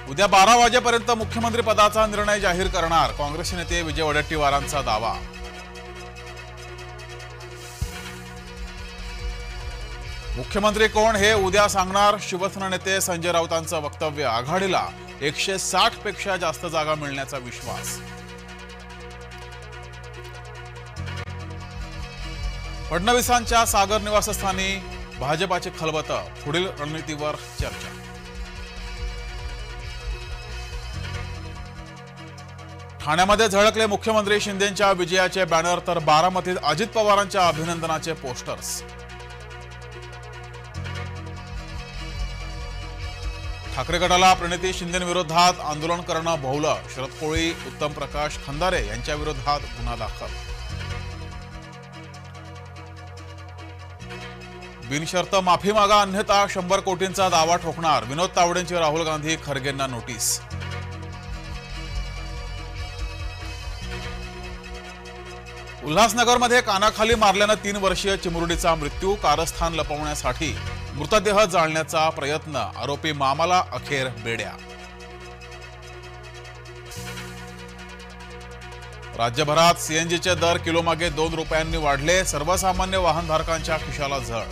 उद्या 12 वाजेपर्यंत मुख्यमंत्री पदाचा निर्णय जाहीर करणार काँग्रेस नेते विजय वडेट्टीवारांचा दावा। मुख्यमंत्री कोण हे उद्या सांगणार शिवसेना नेते संजय राऊतांचं वक्तव्य। आघाडीला 160 पेक्षा जास्त जागा मिळण्याचा विश्वास। फडणवीसांच्या सागर निवासस्थानी भाजपाची खलबत, पुढील रणनीतीवर चर्चा। ठाण्यामध्ये झळकले मुख्यमंत्री शिंदेंच्या विजयाचे बॅनर, तर बारामतीत अजित पवारांच्या अभिनंदनाचे पोस्टर्स। ठाकरे गटाला प्रणिती शिंदेंविरोधात आंदोलन करणं भोवलं। शरद कोळी, उत्तम प्रकाश खंदारे यांच्या विरोधात गुन्हा दाखल। बिनशर्त माफी मागा अन्यथा 100 कोटींचा दावा ठोकणार। विनोद तावडेंची राहुल गांधी खरगेंना नोटीस। उल्हासनगरमध्ये कानाखाली मारल्यानं 3 वर्षीय चिमुरडीचा मृत्यू। कारस्थान लपवण्यासाठी मृतदेह जाळण्याचा प्रयत्न, आरोपी मामाला अखेर बेड्या। राज्यभरात सीएनजीचे दर किलोमागे 2 रुपयांनी वाढले। सर्वसामान्य वाहनधारकांच्या खिशाला झळ।